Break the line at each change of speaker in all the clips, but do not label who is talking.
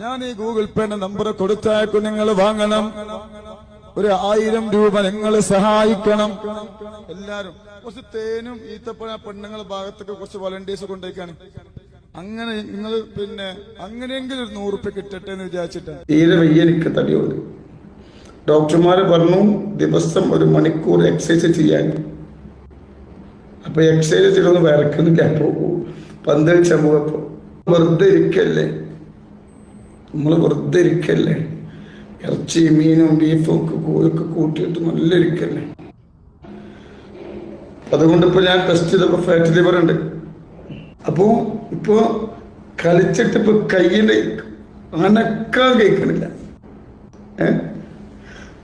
ഞാൻ ഈ Google പേന്റെ number കൊടുത്തയക്കും, നിങ്ങൾ വാങ്ങണം. ഒരു 1000 രൂപ നിങ്ങൾ സഹായിക്കണം. എല്ലാരും കുറച്ച് തേനും ഈത്തപ്പഴ പെണ്ണുങ്ങളുടെ ഭാഗത്തൊക്കെ കുറച്ച് വോളണ്ടിയേഴ്സ് കൊണ്ടുപോയിക്കാണ്. അങ്ങനെ നിങ്ങൾ അങ്ങനെയെങ്കിലും ഒരു 100 രൂപ കിട്ടട്ടെ എന്ന് വിചാരിച്ചിട്ടാണ്.
തീരെ വയ്യ, എനിക്ക് തടിയുണ്ട്. ഡോക്ടർമാര് പറഞ്ഞു ദിവസം 1 മണിക്കൂർ എക്സസൈസ് ചെയ്യാൻ. അപ്പൊ എക്സസൈസ് ചെയ്തൊന്നും വരക്കുന്നില്ല. പന്തളിച്ച മുഖപ്പോ വെറുതെ ഇരിക്കല്ലേ, നമ്മള് വെറുതെ ഇരിക്കല്ലേ. ഇറച്ചി മീനും ബീഫും ഒക്കെ കോഴൊക്കെ കൂട്ടിയിട്ട് നല്ല ഇരിക്കല്ലേ. അതുകൊണ്ട് ഇപ്പൊ ഞാൻ ടെസ്റ്റ് ചെയ്തപ്പോ ഫാറ്റ് ലിവർ ഉണ്ട്. അപ്പോ ഇപ്പൊ കളിച്ചിട്ട് ഇപ്പൊ കയ്യില് അനക്കാൻ കേൾക്കണില്ല.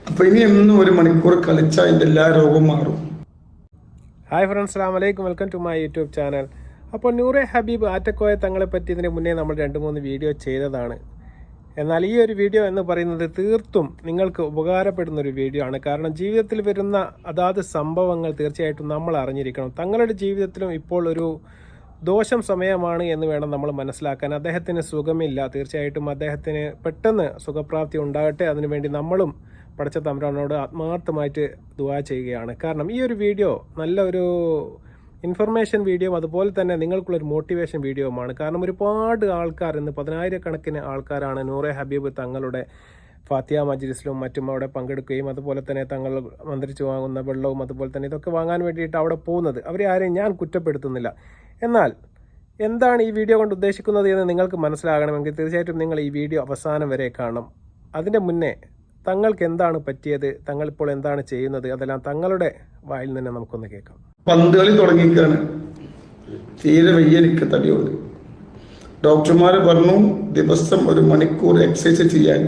അപ്പൊ ഇനി എന്നും 1 മണിക്കൂർ കളിച്ചാൽ അതിന്റെ എല്ലാ രോഗവും മാറും.
ഹായ് ഫ്രണ്ട്സ്, അസ്സലാമു അലൈക്കും. Welcome to my YouTube channel. അപ്പോൾ നൂറെ ഹബീബ് ആറ്റക്കോയ തങ്ങളെ പറ്റി ഇതിന് മുന്നേ നമ്മൾ 2-3 വീഡിയോ ചെയ്തതാണ്. എന്നാൽ ഈ ഒരു വീഡിയോ എന്ന് പറയുന്നത് തീർത്തും നിങ്ങൾക്ക് ഉപകാരപ്പെടുന്ന ഒരു വീഡിയോ ആണ്. കാരണം ജീവിതത്തിൽ വരുന്ന അതാത് സംഭവങ്ങൾ തീർച്ചയായിട്ടും നമ്മൾ അറിഞ്ഞിരിക്കണം. തങ്ങളുടെ ജീവിതത്തിലും ഇപ്പോൾ ഒരു ദോഷം സമയമാണ് എന്ന് വേണം നമ്മൾ മനസ്സിലാക്കാൻ. അദ്ദേഹത്തിന് സുഖമില്ല. തീർച്ചയായിട്ടും അദ്ദേഹത്തിന് പെട്ടെന്ന് സുഖപ്രാപ്തി ഉണ്ടാകട്ടെ. അതിനുവേണ്ടി നമ്മളും പടച്ച തമ്പുരാനോട് ആത്മാർത്ഥമായിട്ട് ദുആ ചെയ്യുകയാണ്. കാരണം ഈ ഒരു വീഡിയോ നല്ലൊരു ഇൻഫർമേഷൻ വീഡിയോയും അതുപോലെ തന്നെ നിങ്ങൾക്കുള്ളൊരു മോട്ടിവേഷൻ വീഡിയോയുമാണ്. കാരണം ഒരുപാട് ആൾക്കാർ, ഇന്ന് 10,000-കണക്കിന് ആൾക്കാരാണ് നൂറെ ഹബീബ് തങ്ങളുടെ ഫാത്തിഹ മജ്ലിസിലും മറ്റും അവിടെ പങ്കെടുക്കുകയും അതുപോലെ തന്നെ തങ്ങൾ മന്ത്രിച്ച് വാങ്ങുന്ന വെള്ളവും അതുപോലെ തന്നെ ഇതൊക്കെ വാങ്ങാൻ വേണ്ടിയിട്ട് അവിടെ പോകുന്നത്. അവരെ ആരെയും ഞാൻ കുറ്റപ്പെടുത്തുന്നില്ല. എന്നാൽ എന്താണ് ഈ വീഡിയോ കൊണ്ട് ഉദ്ദേശിക്കുന്നത് എന്ന് നിങ്ങൾക്ക് മനസ്സിലാകണമെങ്കിൽ തീർച്ചയായിട്ടും നിങ്ങൾ ഈ വീഡിയോ അവസാനം വരെ കാണണം. അതിൻ്റെ മുന്നേ തങ്ങൾക്ക് എന്താണ് പറ്റിയത്, തങ്ങൾ ഇപ്പോൾ എന്താണ് ചെയ്യുന്നത്, അതെല്ലാം തങ്ങളുടെ വായിൽ നിന്ന് നമുക്കൊന്ന് കേൾക്കാം.
പന്ത് കളി തുടങ്ങിക്കാണ്. തീരെ വയ്യ, എനിക്ക് തടിയുണ്ട്. ഡോക്ടർമാര് പറഞ്ഞു ദിവസം 1 മണിക്കൂർ എക്സസൈസ് ചെയ്യാൻ.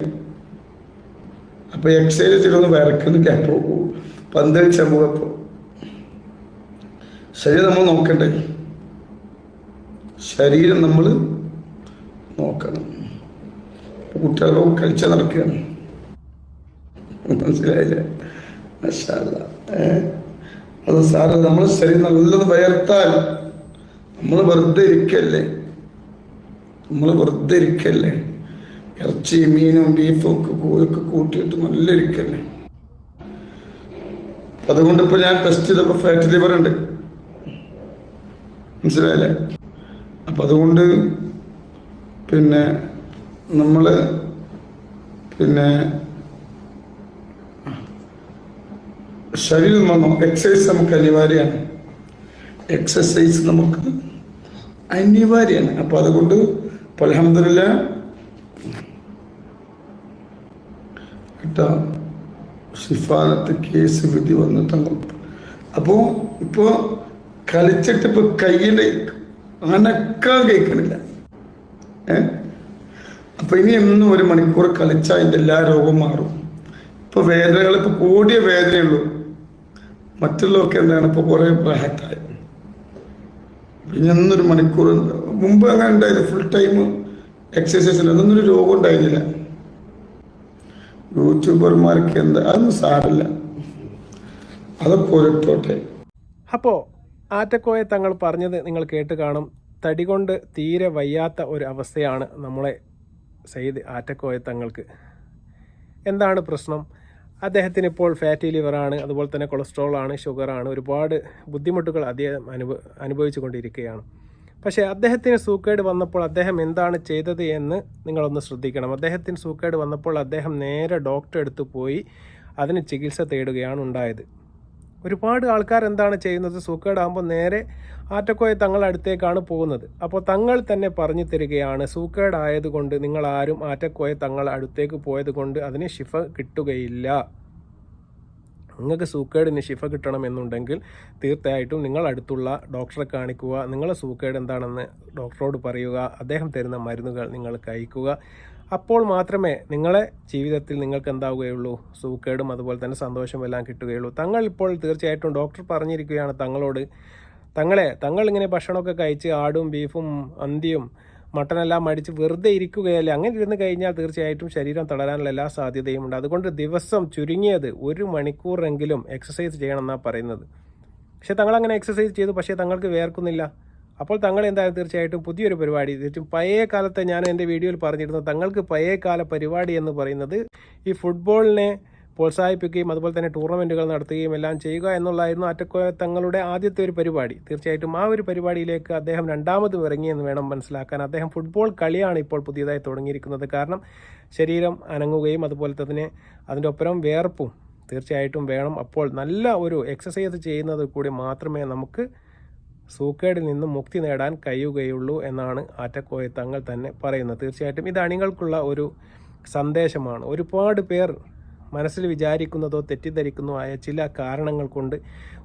അപ്പൊ എക്സസൈസ് ചെയ്തൊന്നും വരക്കുന്നില്ല. പന്തളിച്ച മുഖപ്പോ ശരീരം നമ്മൾ നോക്കണ്ടേ, ശരീരം നമ്മൾ നോക്കണം. കുട്ടികളോ കളിച്ച നടക്കുകയാണ്. മനസ്സിലായില്ലേ? മാഷാ അല്ലാഹ്. അത് സാറ് നമ്മൾ ശരീരം നല്ലത് വയർത്താൽ നമ്മൾ വെറുതെ ഇരിക്കല്ലേ, നമ്മൾ വെറുതെ ഇരിക്കല്ലേ. ഇറച്ചി മീനും ബീഫും ഒക്കെ കോഴൊക്കെ കൂട്ടിയിട്ട് നല്ല ഇരിക്കല്ലേ. അതുകൊണ്ട് ഇപ്പൊ ഞാൻ ടെസ്റ്റ് ചെയ്തപ്പോ ഫാറ്റ് ലിവർ ഉണ്ട്. മനസ്സിലായില്ലേ? അപ്പൊ അതുകൊണ്ട് നമ്മള് ശരീരം എക്സസൈസ് നമുക്ക് അനിവാര്യമാണ്. എക്സസൈസ് നമുക്ക് അനിവാര്യമാണ്. അപ്പൊ അതുകൊണ്ട് അൽഹംദുലില്ലാ ഷിഫാനത്ത് കേസ് വിധി വന്ന് തങ്ങൾ. അപ്പോ ഇപ്പൊ കളിച്ചിട്ട് ഇപ്പൊ കയ്യില് അനക്കാൻ കേൾക്കണില്ല. അപ്പൊ ഇനി എന്നും 1 മണിക്കൂർ കളിച്ചാൽ അതിന്റെ എല്ലാ രോഗവും മാറും. ഇപ്പൊ വേദനകൾ ഇപ്പൊ കൂടിയ വേദനയുള്ളൂ. മറ്റുള്ളവർക്ക് എന്താണ് ഇപ്പൊ കുറെ പ്രായത്തായി. പിന്നെ 1 മണിക്കൂർ മുമ്പ് അങ്ങനെ ഉണ്ടായത് ഫുൾ ടൈം എക്സസൈസിൽ അതൊന്നൊരു രോഗം ഉണ്ടായിരുന്നില്ല. യൂട്യൂബർമാർക്ക് എന്താ അതൊന്നും സാരമില്ല, അതൊക്കെ ഒരിട്ടോട്ടെ.
അപ്പോൾ ആറ്റക്കോയ തങ്ങൾ പറഞ്ഞത് നിങ്ങൾ കേട്ട് കാണും. തടി കൊണ്ട് തീരെ വയ്യാത്ത ഒരു അവസ്ഥയാണ് നമ്മളെ സയ്യിദ് ആറ്റക്കോയ തങ്ങൾക്ക്. എന്താണ് പ്രശ്നം? അദ്ദേഹത്തിന് ഇപ്പോൾ ഫാറ്റി ലിവറാണ്, അതുപോലെ തന്നെ കൊളസ്ട്രോളാണ്, ഷുഗറാണ്, ഒരുപാട് ബുദ്ധിമുട്ടുകൾ അദ്ദേഹം അനുഭവിച്ചു കൊണ്ടിരിക്കുകയാണ്. പക്ഷേ അദ്ദേഹത്തിന് സൂക്കേട് വന്നപ്പോൾ അദ്ദേഹം എന്താണ് ചെയ്തത് എന്ന് നിങ്ങളൊന്ന് ശ്രദ്ധിക്കണം. അദ്ദേഹത്തിന് സൂക്കേട് വന്നപ്പോൾ അദ്ദേഹം നേരെ ഡോക്ടറെ അടുത്ത് പോയി അതിന് ചികിത്സ തേടുകയാണ് ഉണ്ടായത്. ഒരുപാട് ആൾക്കാർ എന്താണ് ചെയ്യുന്നത്, സൂക്കേടാകുമ്പോൾ നേരെ ആറ്റക്കോയ തങ്ങളുടെ അടുത്തേക്കാണ് പോകുന്നത്. അപ്പോൾ തങ്ങൾ തന്നെ പറഞ്ഞു തരികയാണ്, സൂക്കേടായതുകൊണ്ട് നിങ്ങളാരും ആറ്റക്കോയ തങ്ങളുടെ അടുത്തേക്ക് പോയത് കൊണ്ട് അതിന് ശിഫ കിട്ടുകയില്ല. നിങ്ങൾക്ക് സൂക്കേടിന് ശിഫ കിട്ടണമെന്നുണ്ടെങ്കിൽ തീർച്ചയായിട്ടും നിങ്ങൾ അടുത്തുള്ള ഡോക്ടറെ കാണിക്കുക. നിങ്ങളെ സൂക്കേട് എന്താണെന്ന് ഡോക്ടറോട് പറയുക. അദ്ദേഹം തരുന്ന മരുന്നുകൾ നിങ്ങൾ കഴിക്കുക. അപ്പോൾ മാത്രമേ നിങ്ങളെ ജീവിതത്തിൽ നിങ്ങൾക്ക് എന്താവുകയുള്ളൂ, സൂക്കേടും അതുപോലെ തന്നെ സന്തോഷവും എല്ലാം കിട്ടുകയുള്ളൂ. തങ്ങൾ ഇപ്പോൾ തീർച്ചയായിട്ടും ഡോക്ടർ പറഞ്ഞിരിക്കുകയാണ് തങ്ങളോട്, തങ്ങൾ ഇങ്ങനെ ഭക്ഷണമൊക്കെ കഴിച്ച് ആടും ബീഫും അന്തിയും മട്ടനെല്ലാം മടിച്ച് വെറുതെ ഇരിക്കുകയല്ലേ. അങ്ങനെ ഇരുന്ന് കഴിഞ്ഞാൽ തീർച്ചയായിട്ടും ശരീരം തളരാനുള്ള എല്ലാ സാധ്യതയും ഉണ്ട്. അതുകൊണ്ട് ദിവസം ചുരുങ്ങിയത് 1 മണിക്കൂറെങ്കിലും എക്സസൈസ് ചെയ്യണം എന്നാണ് പറയുന്നത്. പക്ഷേ തങ്ങൾ അങ്ങനെ എക്സസൈസ് ചെയ്തു, പക്ഷേ തങ്ങൾക്ക് വേർക്കുന്നില്ല. അപ്പോൾ തങ്ങൾ എന്തായാലും തീർച്ചയായിട്ടും പുതിയൊരു പരിപാടി, തീർച്ചയായും പഴയ കാലത്തെ ഞാൻ എൻ്റെ വീഡിയോയിൽ പറഞ്ഞിരുന്നു, തങ്ങൾക്ക് പഴയ കാല പരിപാടി എന്ന് പറയുന്നത് ഈ ഫുട്ബോളിനെ പ്രോത്സാഹിപ്പിക്കുകയും അതുപോലെ തന്നെ ടൂർണമെൻറ്റുകൾ നടത്തുകയും എല്ലാം ചെയ്യുക എന്നുള്ളതായിരുന്നു ആറ്റക്കോയ തങ്ങളുടെ ആദ്യത്തെ ഒരു പരിപാടി. തീർച്ചയായിട്ടും ആ ഒരു പരിപാടിയിലേക്ക് അദ്ദേഹം രണ്ടാമതും ഇറങ്ങിയെന്ന് വേണം മനസ്സിലാക്കാൻ. അദ്ദേഹം ഫുട്ബോൾ കളിയാണ് ഇപ്പോൾ പുതിയതായി തുടങ്ങിയിരിക്കുന്നത്. കാരണം ശരീരം അനങ്ങുകയും അതുപോലെ തന്നെ അതിൻ്റെ ഒപ്പം വേർപ്പും തീർച്ചയായിട്ടും വേണം. അപ്പോൾ നല്ല ഒരു എക്സസൈസ് ചെയ്യുന്നത് കൂടി മാത്രമേ നമുക്ക് സൂക്കേടിൽ നിന്നും മുക്തി നേടാൻ കഴിയുകയുള്ളൂ എന്നാണ് ആറ്റക്കോയ തങ്ങൾ തന്നെ പറയുന്നത്. തീർച്ചയായിട്ടും ഇത് അണികൾക്കുള്ള ഒരു സന്ദേശമാണ്. ഒരുപാട് പേർ മനസ്സിൽ വിചാരിക്കുന്നതോ തെറ്റിദ്ധരിക്കുന്നതോ ആയ ചില കാരണങ്ങൾ കൊണ്ട്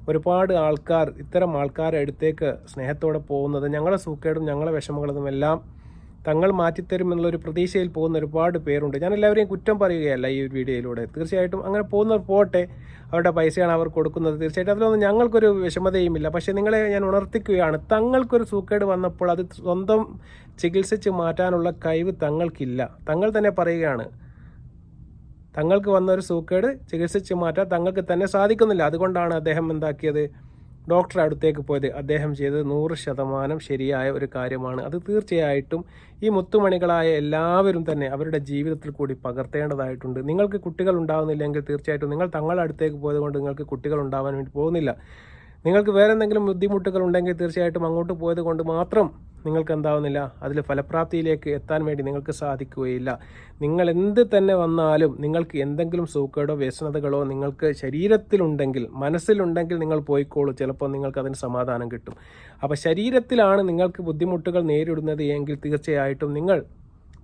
ഒരുപാട് ആൾക്കാർ ഇത്തരം ആൾക്കാരുടെ അടുത്തേക്ക് സ്നേഹത്തോടെ പോകുന്നത് ഞങ്ങളെ സൂക്കേടും ഞങ്ങളെ വിഷമങ്ങളും എല്ലാം തങ്ങൾ മാറ്റിത്തരും എന്നുള്ളൊരു പ്രതീക്ഷയിൽ പോകുന്ന ഒരുപാട് പേരുണ്ട്. ഞാൻ എല്ലാവരെയും കുറ്റം പറയുകയല്ല ഈ ഒരു വീഡിയോയിലൂടെ. തീർച്ചയായിട്ടും അങ്ങനെ പോകുന്നവർ പോട്ടെ, അവരുടെ പൈസയാണ് അവർ കൊടുക്കുന്നത്. തീർച്ചയായിട്ടും അതിലൊന്നും ഞങ്ങൾക്കൊരു വിഷമതയുമില്ല. പക്ഷേ നിങ്ങളെ ഞാൻ ഉണർത്തിക്കുകയാണ്, തങ്ങൾക്കൊരു സൂക്കേട് വന്നപ്പോൾ അത് സ്വന്തം ചികിത്സിച്ച് മാറ്റാനുള്ള കഴിവ് തങ്ങൾക്കില്ല. തങ്ങൾ തന്നെ പറയുകയാണ്, തങ്ങൾക്ക് വന്നൊരു സൂക്കേട് ചികിത്സിച്ച് മാറ്റാൻ തങ്ങൾക്ക് തന്നെ സാധിക്കുന്നില്ല. അതുകൊണ്ടാണ് അദ്ദേഹം എന്താക്കിയത്, ഡോക്ടറെ അടുത്തേക്ക് പോയത്. അദ്ദേഹം ചെയ്തത് 100% ശരിയായ ഒരു കാര്യമാണ്. അത് തീർച്ചയായിട്ടും ഈ മുത്തുമണികളായ എല്ലാവരും തന്നെ അവരുടെ ജീവിതത്തിൽ കൂടി പകർത്തേണ്ടതായിട്ടുണ്ട്. നിങ്ങൾക്ക് കുട്ടികൾ ഉണ്ടാകുന്നില്ലെങ്കിൽ തീർച്ചയായിട്ടും നിങ്ങൾ തങ്ങളുടെ അടുത്തേക്ക് പോയത് കൊണ്ട് നിങ്ങൾക്ക് കുട്ടികൾ ഉണ്ടാവാൻ വേണ്ടി പോകുന്നില്ല. നിങ്ങൾക്ക് വേറെ എന്തെങ്കിലും ബുദ്ധിമുട്ടുകൾ ഉണ്ടെങ്കിൽ തീർച്ചയായിട്ടും അങ്ങോട്ട് പോയത് കൊണ്ട് മാത്രം നിങ്ങൾക്ക് എന്താവുന്നില്ല, അതിൽ ഫലപ്രാപ്തിയിലേക്ക് എത്താൻ വേണ്ടി നിങ്ങൾക്ക് സാധിക്കുകയില്ല. നിങ്ങൾ എന്ത് തന്നെ വന്നാലും നിങ്ങൾക്ക് എന്തെങ്കിലും സൂക്കേടോ വ്യസനതകളോ നിങ്ങൾക്ക് ശരീരത്തിലുണ്ടെങ്കിൽ മനസ്സിലുണ്ടെങ്കിൽ നിങ്ങൾ പോയിക്കോളൂ, ചിലപ്പോൾ നിങ്ങൾക്ക് അതിന് സമാധാനം കിട്ടും. അപ്പോൾ ശരീരത്തിലാണ് നിങ്ങൾക്ക് ബുദ്ധിമുട്ടുകൾ നേരിടുന്നത് എങ്കിൽ തീർച്ചയായിട്ടും നിങ്ങൾ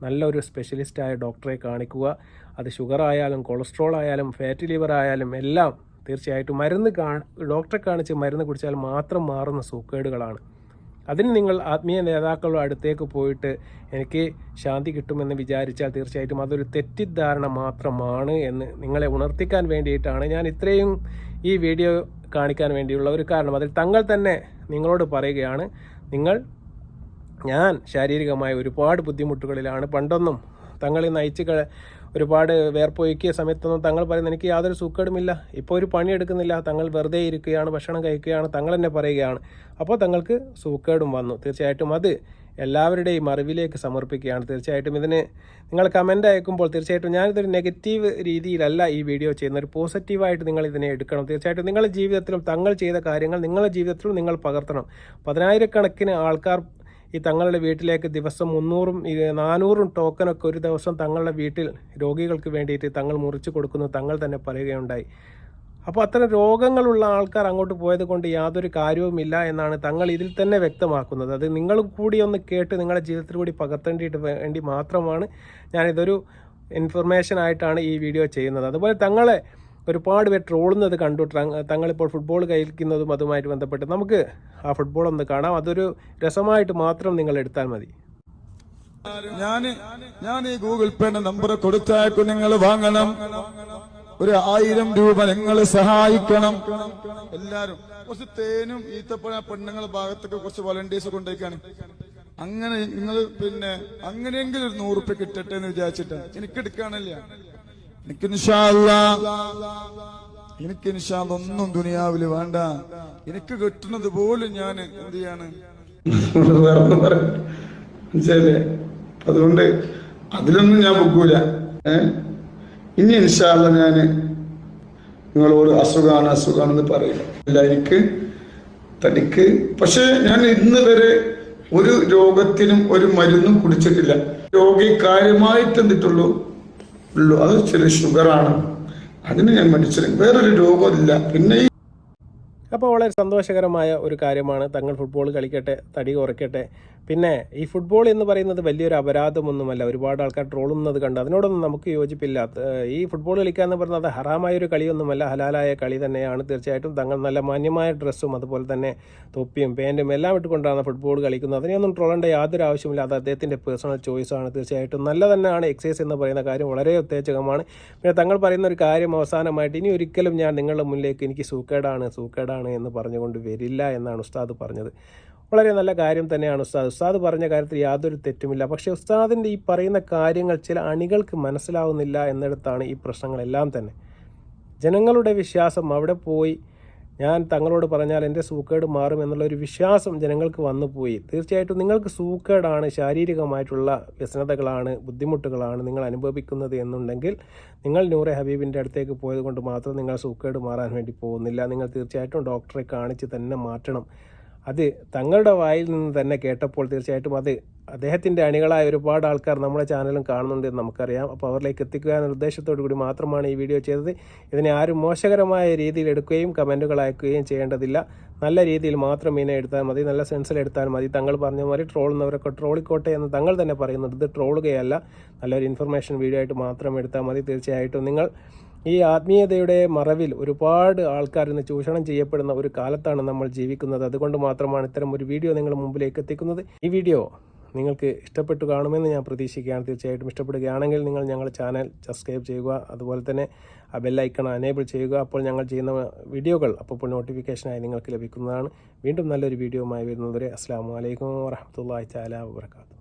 നല്ലൊരു സ്പെഷ്യലിസ്റ്റായ ഡോക്ടറെ കാണിക്കുക. അത് ഷുഗർ ആയാലും കൊളസ്ട്രോൾ ആയാലും ഫാറ്റി ലിവർ ആയാലും എല്ലാം തീർച്ചയായിട്ടും ഡോക്ടറെ കാണിച്ച് മരുന്ന് കുടിച്ചാൽ മാത്രം മാറുന്ന സൂക്കേടുകളാണ്. അതിന് നിങ്ങൾ ആത്മീയ നേതാക്കളുടെ അടുത്തേക്ക് പോയിട്ട് എനിക്ക് ശാന്തി കിട്ടുമെന്ന് വിചാരിച്ചാൽ തീർച്ചയായിട്ടും അതൊരു തെറ്റിദ്ധാരണ മാത്രമാണ് എന്ന് നിങ്ങളെ ഉണർത്തിക്കാൻ വേണ്ടിയിട്ടാണ് ഞാൻ ഇത്രയും ഈ വീഡിയോ കാണിക്കാൻ വേണ്ടിയുള്ള ഒരു കാരണം. അതിൽ തങ്ങൾ തന്നെ നിങ്ങളോട് പറയുകയാണ്, ഞാൻ ശാരീരികമായ ഒരുപാട് ബുദ്ധിമുട്ടുകളിലാണ്. പണ്ടൊന്നും തങ്ങൾ നയിച്ച് ഒരുപാട് വേർപ്പൊയ്ക്കിയ സമയത്തൊന്നും തങ്ങൾ പറയുന്നത് എനിക്ക് യാതൊരു സൂക്കേടുമില്ല, ഇപ്പോൾ ഒരു പണിയെടുക്കുന്നില്ല, തങ്ങൾ വെറുതെ ഇരിക്കുകയാണ്, ഭക്ഷണം കഴിക്കുകയാണ്, തങ്ങൾ തന്നെ പറയുകയാണ്. അപ്പോൾ തങ്ങൾക്ക് സൂക്കേടും വന്നു. തീർച്ചയായിട്ടും അത് എല്ലാവരുടെയും അറിവിലേക്ക് സമർപ്പിക്കുകയാണ്. തീർച്ചയായിട്ടും ഇതിന് നിങ്ങൾ കമൻ്റ് അയക്കുമ്പോൾ തീർച്ചയായിട്ടും ഞാനിതൊരു നെഗറ്റീവ് രീതിയിലല്ല ഈ വീഡിയോ ചെയ്യുന്നത്, ഒരു പോസിറ്റീവായിട്ട് നിങ്ങൾ ഇതിനെ എടുക്കണം. തീർച്ചയായിട്ടും നിങ്ങളുടെ ജീവിതത്തിലും തങ്ങൾ ചെയ്ത കാര്യങ്ങൾ നിങ്ങളുടെ ജീവിതത്തിലും നിങ്ങൾ പകർത്തണം. 10,000-കണക്കിന് ആൾക്കാർ ഈ തങ്ങളുടെ വീട്ടിലേക്ക് ദിവസം 300-ഉം 400-ഉം ടോക്കനൊക്കെ ഒരു ദിവസം തങ്ങളുടെ വീട്ടിൽ രോഗികൾക്ക് വേണ്ടിയിട്ട് തങ്ങൾ മുറിച്ച് കൊടുക്കുന്നു തങ്ങൾ തന്നെ പറയുകയുണ്ടായി. അപ്പോൾ അത്തരം രോഗങ്ങളുള്ള ആൾക്കാർ അങ്ങോട്ട് പോയത് കൊണ്ട് യാതൊരു കാര്യവുമില്ല എന്നാണ് തങ്ങൾ ഇതിൽ തന്നെ വ്യക്തമാക്കുന്നത്. അത് നിങ്ങളും കൂടി ഒന്ന് കേട്ട് നിങ്ങളുടെ ജീവിതത്തിൽ കൂടി പകർത്തേണ്ടിയിട്ട് വേണ്ടി മാത്രമാണ് ഞാനിതൊരു ഇൻഫർമേഷൻ ആയിട്ടാണ് ഈ വീഡിയോ ചെയ്യുന്നത്. അതുപോലെ തങ്ങളെ ഒരുപാട് പേർ ട്രോളുന്നത് കണ്ടു. തങ്ങളിപ്പോൾ ഫുട്ബോൾ കളിക്കുന്നതും അതുമായിട്ട് ബന്ധപ്പെട്ട് നമുക്ക് ആ ഫുട്ബോൾ ഒന്ന് കാണാം. അതൊരു രസമായിട്ട് മാത്രം നിങ്ങൾ എടുത്താൽ മതി.
ഞാൻ ഈ ഗൂഗിൾ പേയുടെ നമ്പർ കൊടുത്താക്കും, നിങ്ങൾ വാങ്ങണം. ഒരു 1000 രൂപ നിങ്ങൾ സഹായിക്കണം. എല്ലാരും കുറച്ച് തേനും ഈത്തപ്പഴ പെണ്ണുങ്ങളുടെ ഭാഗത്തൊക്കെ കുറച്ച് വോളണ്ടിയേഴ്സ് കൊണ്ടുപോയിക്കാണ്. അങ്ങനെ നിങ്ങൾ അങ്ങനെയെങ്കിലും ഒരു 100 രൂപ കിട്ടട്ടെ എന്ന് വിചാരിച്ചിട്ടാണ്. എനിക്ക് എടുക്കാണില്ല. എനിക്ക് ഇൻഷാല്ലാ ഒന്നും ദുനിയാവില് വേണ്ട. എനിക്ക് കിട്ടുന്നത് പോലും ഞാൻ എന്ത് ചെയ്യാണ്,
മനസ്സിലല്ലേ? അതുകൊണ്ട് അതിലൊന്നും ഞാൻ പൊക്കൂല. ഇനി ഇൻഷാല്ലാ ഞാന് നിങ്ങളോട് അസുഖാണെന്ന് പറയില്ല. എനിക്ക് തടിക്ക് പക്ഷെ ഞാൻ ഇന്ന് വരെ ഒരു രോഗത്തിനും ഒരു മരുന്നും കുടിച്ചിട്ടില്ല. രോഗി കാര്യമായിട്ട് എന്തിട്ടുള്ളൂ അത് ചെറിയ ഷുഗറാണ്, അതിന് ഞാൻ മരിച്ചില്ല, വേറൊരു രോഗമില്ല. പിന്നെ
അപ്പോൾ വളരെ സന്തോഷകരമായ ഒരു കാര്യമാണ്. തങ്ങൾ ഫുട്ബോൾ കളിക്കട്ടെ, തടി കുറയ്ക്കട്ടെ. പിന്നെ ഈ ഫുട്ബോൾ എന്ന് പറയുന്നത് വലിയൊരു അപരാധമൊന്നുമല്ല. ഒരുപാട് ആൾക്കാർ ട്രോളുന്നത് കണ്ട് അതിനോടൊന്നും നമുക്ക് യോജിപ്പില്ല. ഈ ഫുട്ബോൾ കളിക്കുക എന്ന് പറയുന്നത് ഹറാമായൊരു കളിയൊന്നുമല്ല, ഹലാലായ കളി തന്നെയാണ്. തീർച്ചയായിട്ടും തങ്ങൾ നല്ല മാന്യമായ ഡ്രസ്സും അതുപോലെ തന്നെ തൊപ്പിയും പാൻറ്റും എല്ലാം ഇട്ടുകൊണ്ടാണ് ഫുട്ബോൾ കളിക്കുന്നത്. അതിനൊന്നും ട്രോളേണ്ട യാതൊരു ആവശ്യമില്ല. അത് അദ്ദേഹത്തിൻ്റെ പേഴ്സണൽ ചോയ്സാണ്. തീർച്ചയായിട്ടും നല്ല തന്നെയാണ്. എക്സസൈസ് എന്ന് പറയുന്ന കാര്യം വളരെ ഉത്തേജകമാണ്. പിന്നെ തങ്ങൾ പറയുന്ന ഒരു കാര്യം അവസാനമായിട്ട്, ഇനി ഒരിക്കലും ഞാൻ നിങ്ങളുടെ മുന്നിലേക്ക് എനിക്ക് സൂക്കേടാണ് എന്ന് പറഞ്ഞുകൊണ്ട് വരില്ല എന്നാണ് ഉസ്താദ് പറഞ്ഞത്. വളരെ നല്ല കാര്യം തന്നെയാണ് ഉസ്താദ് പറഞ്ഞ കാര്യത്തിൽ യാതൊരു തെറ്റുമില്ല. പക്ഷേ ഉസ്താദിൻ്റെ ഈ പറയുന്ന കാര്യങ്ങൾ ചില അണികൾക്ക് മനസ്സിലാവുന്നില്ല എന്നിടത്താണ് ഈ പ്രശ്നങ്ങളെല്ലാം തന്നെ. ജനങ്ങളുടെ വിശ്വാസം അവിടെ പോയി ഞാൻ തങ്ങളോട് പറഞ്ഞാൽ എൻ്റെ സൂക്കേട് മാറും എന്നുള്ളൊരു വിശ്വാസം ജനങ്ങൾക്ക് വന്നുപോയി. തീർച്ചയായിട്ടും നിങ്ങൾക്ക് സൂക്കേടാണ്, ശാരീരികമായിട്ടുള്ള വ്യസനതകളാണ്, ബുദ്ധിമുട്ടുകളാണ് നിങ്ങൾ അനുഭവിക്കുന്നത് എന്നുണ്ടെങ്കിൽ നിങ്ങൾ നൂറെ ഹബീബിൻ്റെ അടുത്തേക്ക് പോയത് കൊണ്ട് മാത്രം നിങ്ങൾ സൂക്കേട് മാറാൻ വേണ്ടി പോകുന്നില്ല. നിങ്ങൾ തീർച്ചയായിട്ടും ഡോക്ടറെ കാണിച്ച് തന്നെ മാറ്റണം. അത് തങ്ങളുടെ വായിൽ നിന്ന് തന്നെ കേട്ടപ്പോൾ തീർച്ചയായിട്ടും അത് അദ്ദേഹത്തിൻ്റെ അണികളായ ഒരുപാട് ആൾക്കാർ നമ്മുടെ ചാനലും കാണുന്നുണ്ട് എന്ന് നമുക്കറിയാം. അപ്പോൾ അവരിലേക്ക് എത്തിക്കുക എന്ന ഉദ്ദേശത്തോടു കൂടി മാത്രമാണ് ഈ വീഡിയോ ചെയ്തത്. ഇതിനെ ആരും മോശകരമായ രീതിയിൽ എടുക്കുകയും കമൻറ്റുകൾ അയക്കുകയും ചെയ്യേണ്ടതില്ല. നല്ല രീതിയിൽ മാത്രം മീനെ എടുത്താൽ മതി, നല്ല സെൻസിൽ എടുത്താൽ മതി. തങ്ങൾ പറഞ്ഞ മാതിരി ട്രോളുന്നവരൊക്കെ ട്രോളിക്കോട്ടെ എന്ന് തങ്ങൾ തന്നെ പറയുന്നുണ്ട്. ഇത് ട്രോളുകയല്ല, നല്ലൊരു ഇൻഫർമേഷൻ വീഡിയോ ആയിട്ട് മാത്രം എടുത്താൽ മതി. തീർച്ചയായിട്ടും നിങ്ങൾ ഈ ആത്മീയതയുടെ മറവിൽ ഒരുപാട് ആൾക്കാർ ഇന്ന് ചൂഷണം ചെയ്യപ്പെടുന്ന ഒരു കാലത്താണ് നമ്മൾ ജീവിക്കുന്നത്. അതുകൊണ്ട് മാത്രമാണ് ഇത്തരം ഒരു വീഡിയോ നിങ്ങളുടെ മുമ്പിലേക്ക് എത്തിക്കുന്നത്. ഈ വീഡിയോ നിങ്ങൾക്ക് ഇഷ്ടപ്പെട്ടു കാണുമെന്ന് ഞാൻ പ്രതീക്ഷിക്കുകയാണ്. തീർച്ചയായിട്ടും ഇഷ്ടപ്പെടുകയാണെങ്കിൽ നിങ്ങൾ ഞങ്ങളുടെ ചാനൽ സബ്സ്ക്രൈബ് ചെയ്യുക, അതുപോലെ തന്നെ ആ ബെല്ലൈക്കൺ എനേബിൾ ചെയ്യുക. അപ്പോൾ ഞങ്ങൾ ചെയ്യുന്ന വീഡിയോകൾ അപ്പോൾ നോട്ടിഫിക്കേഷനായി നിങ്ങൾക്ക് ലഭിക്കുന്നതാണ്. വീണ്ടും നല്ലൊരു വീഡിയോയുമായി വരുന്നതുവരെ അസ്സലാമു അലൈക്കും വറഹ്മത്തുള്ളാഹി തആല വബറകാതുഹു.